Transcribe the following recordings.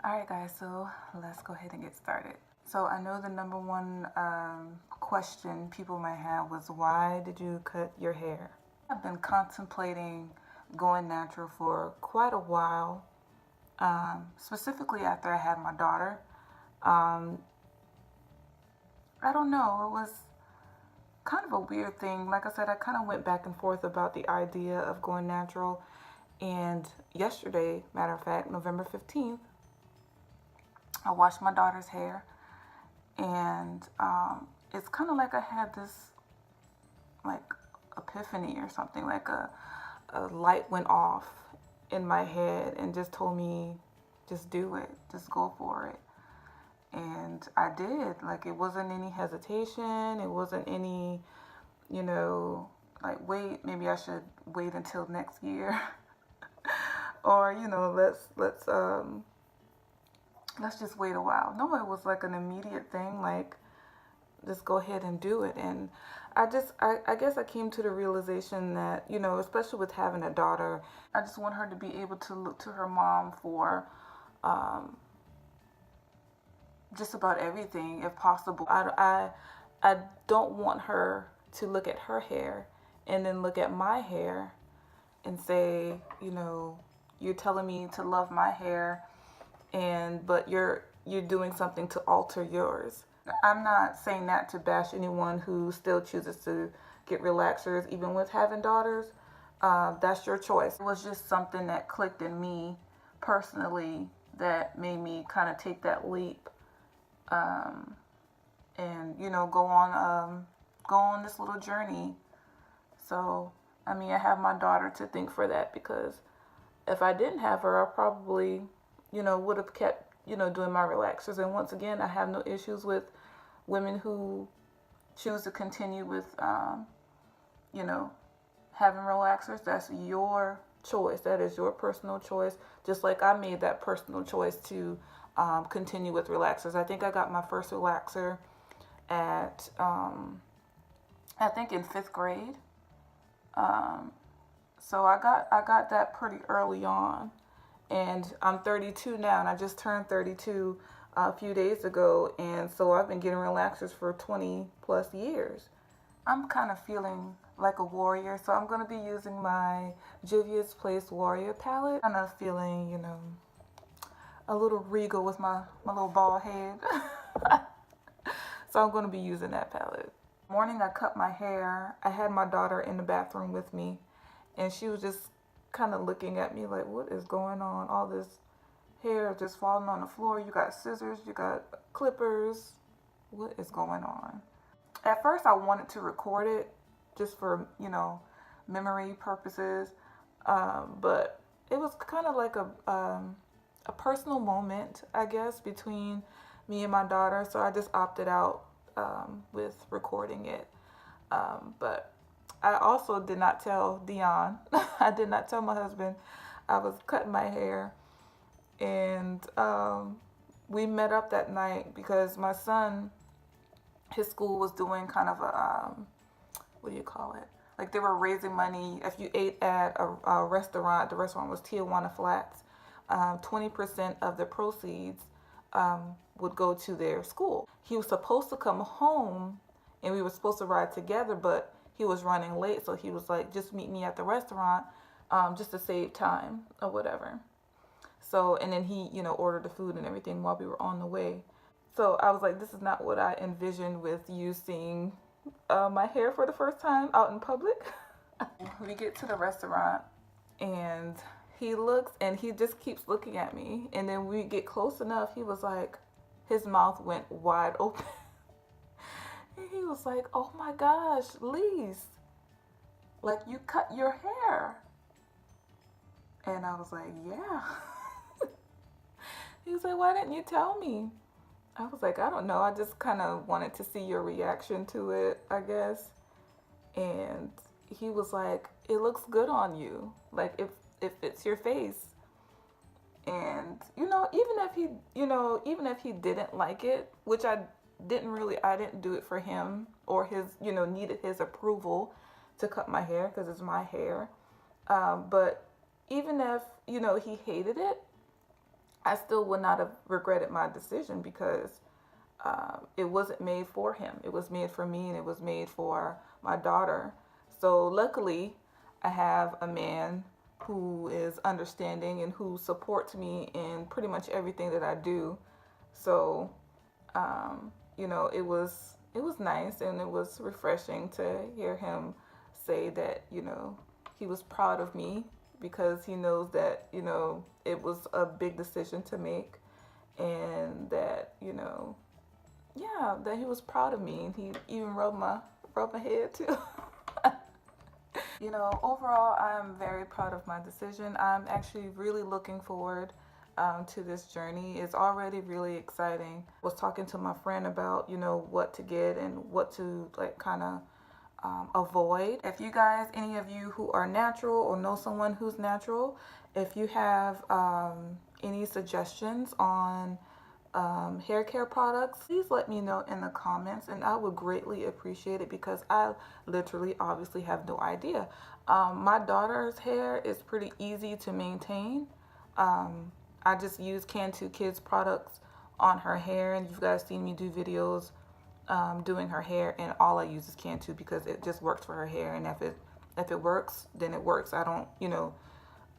Alright guys, so let's go ahead and get started. So I know the number one question people might have was, why did you cut your hair? I've been contemplating going natural for quite a while, specifically after I had my daughter. I don't know, it was kind of a weird thing. Like I said, I kind of went back and forth about the idea of going natural, and yesterday, matter of fact, November 15th, I washed my daughter's hair, and it's kind of like I had this like epiphany or something, like a light went off in my head and just told me, just do it, just go for it. And I did. Like, it wasn't any hesitation, it wasn't any, like, wait, maybe I should wait until next year. Or, let's just wait a while. No, it was like an immediate thing, like, just go ahead and do it. And I guess I came to the realization that, especially with having a daughter, I just want her to be able to look to her mom for just about everything, if possible. I don't want her to look at her hair and then look at my hair and say, you're telling me to love my hair, but you're doing something to alter yours. I'm not saying that to bash anyone who still chooses to get relaxers even with having daughters. That's your choice. It was just something that clicked in me personally that made me kind of take that leap, and go on this little journey. So I have my daughter to thank for that, because if I didn't have her, I probably would have kept doing my relaxers. And once again, I have no issues with women who choose to continue with having relaxers. That's your choice. That is your personal choice. Just like I made that personal choice to continue with relaxers. I think I got my first relaxer at I think in 5th grade. So I got that pretty early on, and I'm 32 now, and I just turned 32 a few days ago, and so I've been getting relaxers for 20 plus years. I'm kind of feeling like a warrior, so I'm going to be using my Juvias Place Warrior palette. Kind of feeling, a little regal with my little bald head. So I'm going to be using that palette. Morning I cut my hair. I had my daughter in the bathroom with me, and she was just kind of looking at me like, what is going on? All this hair just falling on the floor. You got scissors, you got clippers. What is going on? At first I wanted to record it just for, memory purposes. But it was kind of like a personal moment, I guess, between me and my daughter. So I just opted out with recording it. But I also did not tell Dion. I did not tell my husband I was cutting my hair. And we met up that night because my son, his school was doing kind of a, what do you call it? Like, they were raising money. If you ate at a restaurant, the restaurant was Tijuana Flats, 20% of the proceeds would go to their school. He was supposed to come home and we were supposed to ride together, but he was running late. So he was like, just meet me at the restaurant just to save time or whatever. So, and then he, ordered the food and everything while we were on the way. So I was like, this is not what I envisioned with you seeing my hair for the first time out in public. We get to the restaurant and he looks and he just keeps looking at me. And then we get close enough, he was like, his mouth went wide open. And he was like, oh my gosh, Lise, like, you cut your hair. And I was like, yeah. He was like, why didn't you tell me? I was like, I don't know. I just kind of wanted to see your reaction to it, I guess. And he was like, it looks good on you. Like, it fits your face. And, even if he didn't like it, which I didn't do it for him or his, needed his approval to cut my hair because it's my hair. But even if, he hated it, I still would not have regretted my decision because it wasn't made for him. It was made for me, and it was made for my daughter. So luckily, I have a man who is understanding and who supports me in pretty much everything that I do. So, it was nice, and it was refreshing to hear him say that, he was proud of me because he knows that, it was a big decision to make, and that, yeah, that he was proud of me, and he even rubbed my head too. Overall, I'm very proud of my decision. I'm actually really looking forward to this journey. It's already really exciting. I was talking to my friend about, what to get and what to like kind of avoid. If you guys, any of you who are natural or know someone who's natural, if you have any suggestions on hair care products, please let me know in the comments, and I would greatly appreciate it because I literally obviously have no idea. My daughter's hair is pretty easy to maintain. I just use Cantu Kids products on her hair, and you guys seen me do videos doing her hair, and all I use is Cantu because it just works for her hair, and if it works, then it works. I don't,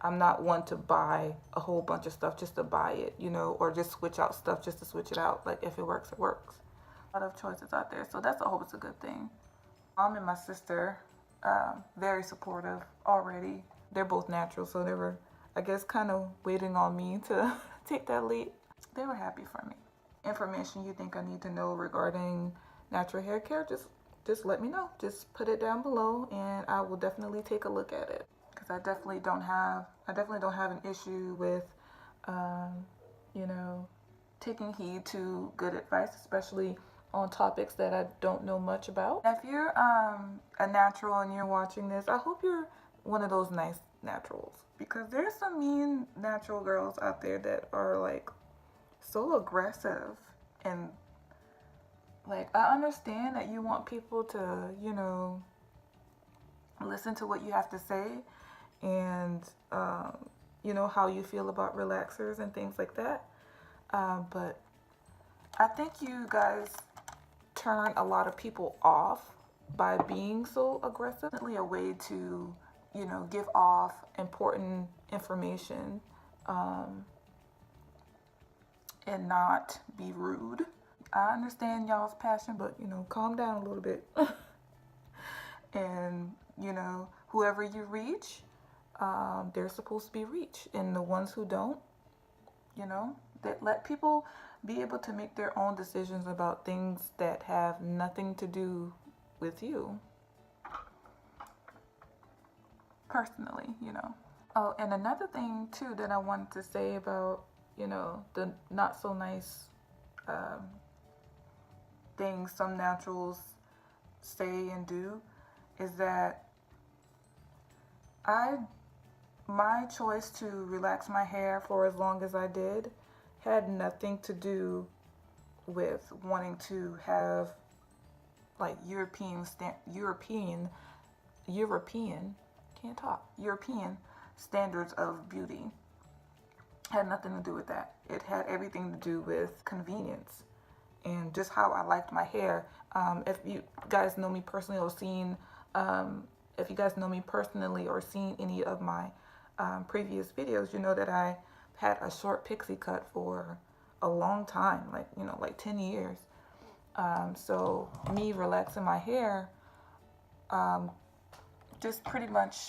I'm not one to buy a whole bunch of stuff just to buy it, or just switch out stuff just to switch it out. Like, if it works, it works. A lot of choices out there, so that's, I hope it's a good thing. Mom and my sister, very supportive already. They're both natural, so they were, I guess, kind of waiting on me to take that leap. They were happy for me. Information you think I need to know regarding natural hair care, just let me know. Just put it down below, and I will definitely take a look at it. Because I definitely don't have an issue with, taking heed to good advice, especially on topics that I don't know much about. If you're a natural and you're watching this, I hope you're one of those nice naturals, because there's some mean natural girls out there that are like so aggressive, and like, I understand that you want people to, listen to what you have to say, and how you feel about relaxers and things like that, but I think you guys turn a lot of people off by being so aggressive. Definitely a way to give off important information, and not be rude. I understand y'all's passion, but calm down a little bit. And whoever you reach, they're supposed to be reached, and the ones who don't, that let people be able to make their own decisions about things that have nothing to do with you personally. Oh, and another thing too that I wanted to say about the not so nice things some naturals say and do is that my choice to relax my hair for as long as I did had nothing to do with wanting to have like European standards of beauty. Had nothing to do with that. It had everything to do with convenience and just how I liked my hair. If you guys know me personally or seen any of my previous videos, you know that I had a short pixie cut for a long time, like 10 years. So me relaxing my hair just pretty much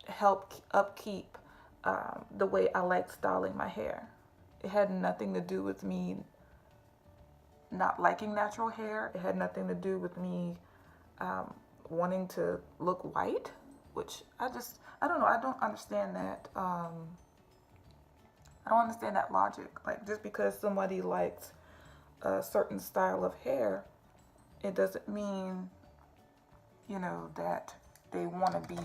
helped upkeep the way I like styling my hair. It had nothing to do with me not liking natural hair. It had nothing to do with me wanting to look white, which I don't know. I don't understand that. I don't understand that logic. Like, just because somebody likes a certain style of hair, it doesn't mean, that they want to be,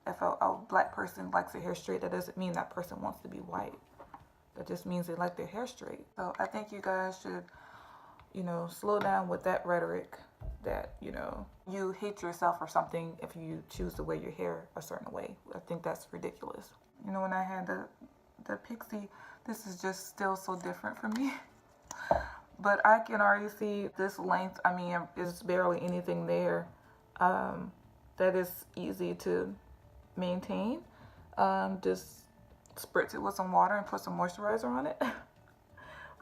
if a black person likes their hair straight, that doesn't mean that person wants to be white. That just means they like their hair straight. So I think you guys should, slow down with that rhetoric that, you hate yourself or something if you choose to wear your hair a certain way. I think that's ridiculous. When I had the Pixie, this is just still so different for me. But I can already see this length, I mean, there's barely anything there. That is easy to maintain. Just spritz it with some water and put some moisturizer on it.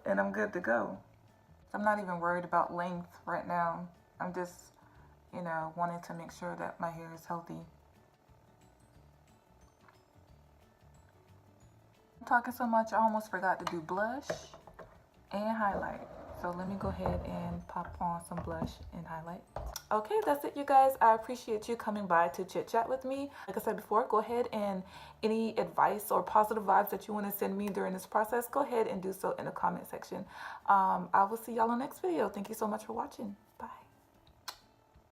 And I'm good to go. I'm not even worried about length right now. I'm just, you know, wanting to make sure that my hair is healthy. I'm talking so much, I almost forgot to do blush and highlight. So let me go ahead and pop on some blush and highlight. Okay, that's it, you guys. I appreciate you coming by to chit chat with me. Like I said before, go ahead and any advice or positive vibes that you want to send me during this process, go ahead and do so in the comment section. I will see y'all in the next video. Thank you so much for watching.